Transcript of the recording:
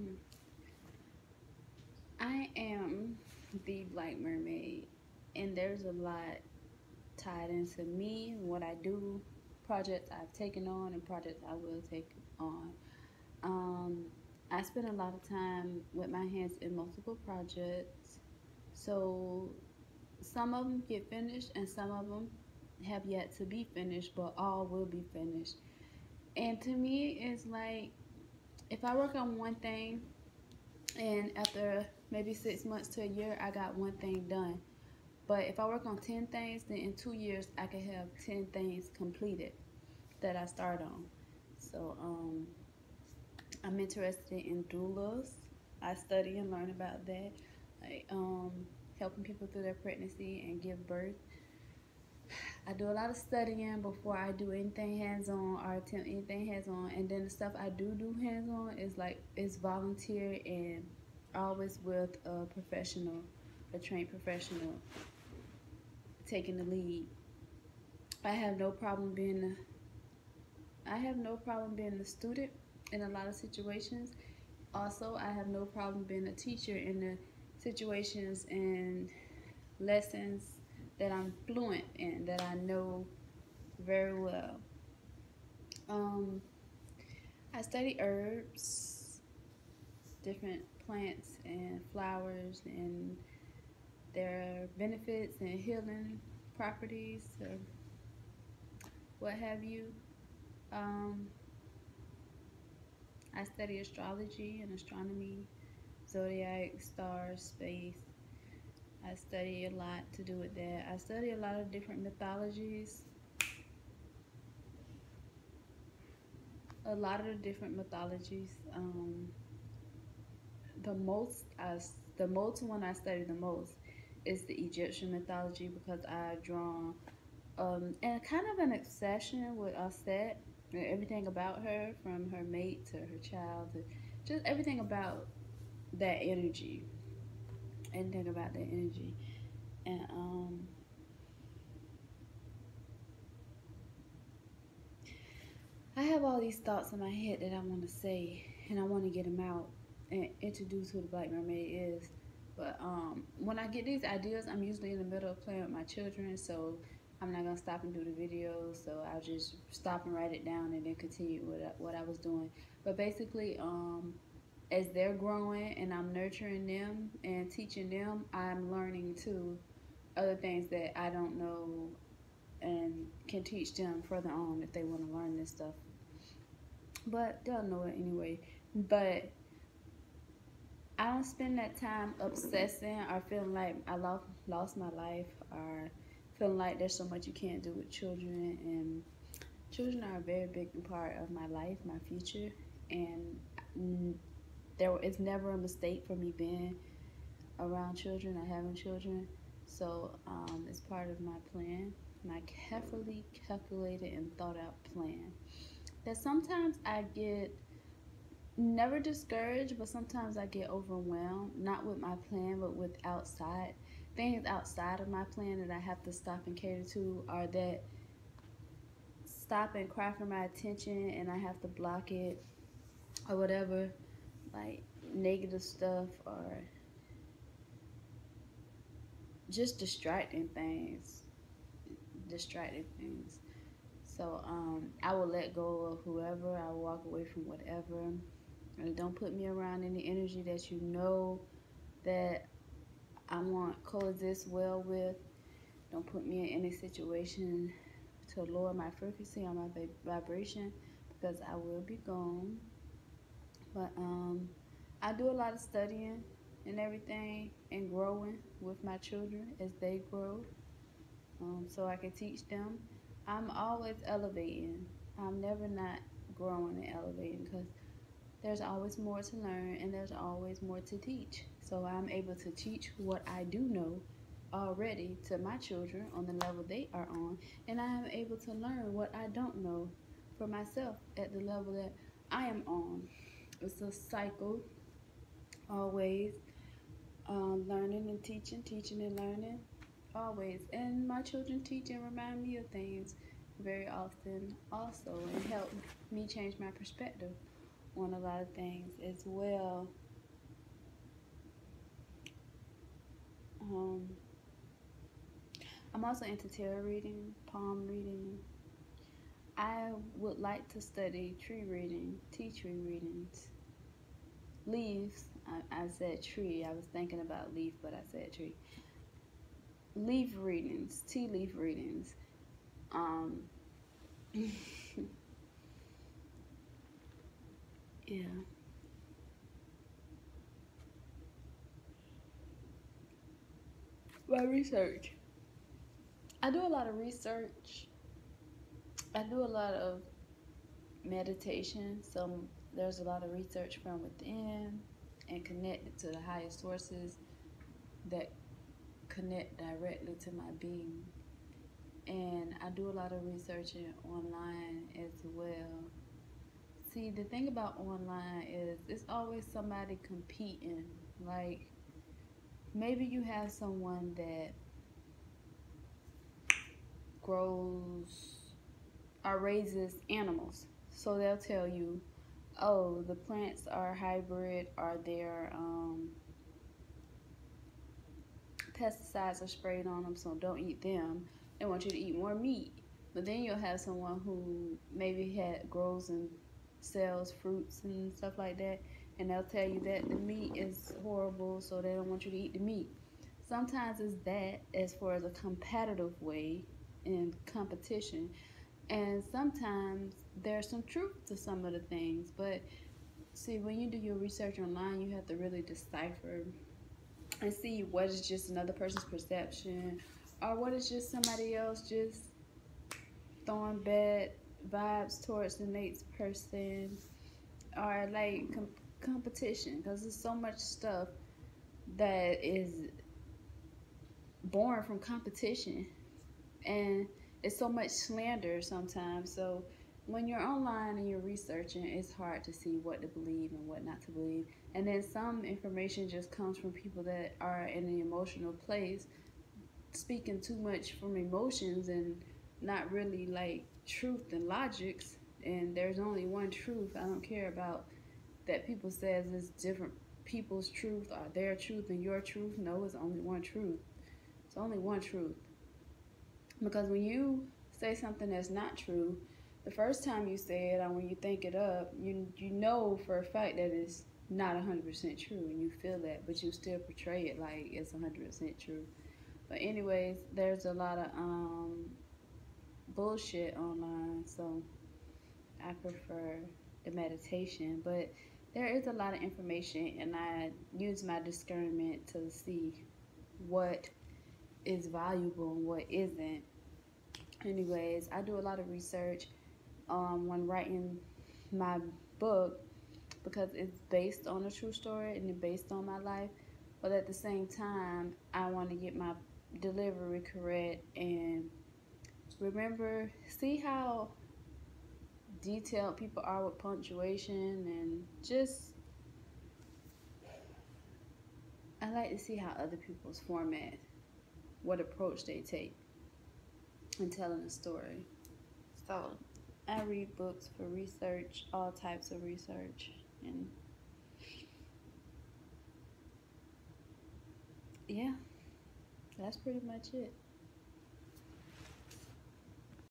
Mm. I am the Black Mermaid, and there's a lot tied into me, what I do, projects I've taken on, and projects I will take on. Um, I spend a lot of time with my hands in multiple projects, so some of them get finished, and some of them have yet to be finished, but all will be finished. And to me, it's like if I work on one thing and after maybe 6 months to a year, I got one thing done. But if I work on 10 things, then in 2 years, I can have 10 things completed that I start on. So I'm interested in doulas. I study and learn about that, like helping people through their pregnancy and give birth. I do a lot of studying before I do anything hands-on or attempt anything hands-on, and then the stuff I do hands-on is like it's volunteer and always with a professional, a trained professional taking the lead. I have no problem being I have no problem being a student in a lot of situations. Also, I have no problem being a teacher in the situations and lessons that I'm fluent in, that I know very well. Um, I study herbs, different plants and flowers and their benefits and healing properties or what have you. Um, I study astrology and astronomy, zodiac, stars, space. I study a lot to do with that. I study a lot of different mythologies, a lot of the different mythologies. The most I, the most one I study the most is the Egyptian mythology because I draw and kind of an obsession with Aset and everything about her, from her mate to her child, to just everything about that energy, anything about that energy. And I have all these thoughts in my head that I want to say, and I want to get them out and introduce who the Black Mermaid is. But when I get these ideas, I'm usually in the middle of playing with my children, so I'm not gonna stop and do the video. So I'll just stop and write it down, and then continue with what I was doing. But basically, as they're growing and I'm nurturing them and teaching them, I'm learning too other things that I don't know and can teach them further on if they want to learn this stuff. But they'll know it anyway. But I don't spend that time obsessing or feeling like I lost my life, or feeling like there's so much you can't do with children. And children are a very big part of my life, my future, and there is never a mistake for me being around children or having children. So it's part of my plan, my carefully calculated and thought out plan. That sometimes I get never discouraged, but sometimes I get overwhelmed, not with my plan, but with outside things outside of my plan that I have to stop and cater to, or that stop and cry for my attention and I have to block it, or whatever, like negative stuff or just distracting things. So I will let go of whoever. I will walk away from whatever. And don't put me around any energy that you know that I won't coexist well with. Don't put me in any situation to lower my frequency or my vibration, because I will be gone. But I do a lot of studying and everything and growing with my children as they grow, so I can teach them. I'm always elevating. I'm never not growing and elevating, because there's always more to learn and there's always more to teach. So I'm able to teach what I do know already to my children on the level they are on, and I am able to learn what I don't know for myself at the level that I am on. It's a cycle, always learning and teaching, teaching and learning, always. And my children teach and remind me of things very often also, and help me change my perspective on a lot of things as well. Um, I'm also into tarot reading, palm reading. I would like to study tree reading, tea tree readings, leaves. I said tree. I was thinking about leaf, but I said tree. Leaf readings, tea leaf readings. Um, yeah. My research. I do a lot of research. I do a lot of meditation. So there's a lot of research from within and connected to the higher sources that connect directly to my being. And I do a lot of researching online as well. See, the thing about online is it's always somebody competing. Like, maybe you have someone that grows or raises animals. So they'll tell you, oh, the plants are hybrid or they're pesticides are sprayed on them, so don't eat them. They want you to eat more meat. But then you'll have someone who maybe grows and sells fruits and stuff like that, and they'll tell you that the meat is horrible, so they don't want you to eat the meat. Sometimes it's that as far as a competitive way in competition, and sometimes there's some truth to some of the things. But see, when you do your research online, you have to really decipher and see what is just another person's perception or what is just somebody else just throwing bad vibes towards the next person, or like competition, because there's so much stuff that is born from competition, and it's so much slander sometimes. So when you're online and you're researching, it's hard to see what to believe and what not to believe. And then some information just comes from people that are in an emotional place, speaking too much from emotions and not really like truth and logics. And there's only one truth. I don't care about that people says it's different people's truth or their truth and your truth. No, it's only one truth. It's only one truth. Because when you say something that's not true, the first time you say it or when you think it up, you know for a fact that it's not 100% true, and you feel that, but you still portray it like it's 100% true. But anyways, there's a lot of bullshit online, so I prefer the meditation. But there is a lot of information, and I use my discernment to see what is valuable and what isn't. Anyways, I do a lot of research when writing my book, because it's based on a true story and it's based on my life. But at the same time, I want to get my delivery correct and remember, see how detailed people are with punctuation, and just I like to see how other people's format, what approach they take in telling a story. So I read books for research, all types of research, and yeah, that's pretty much it.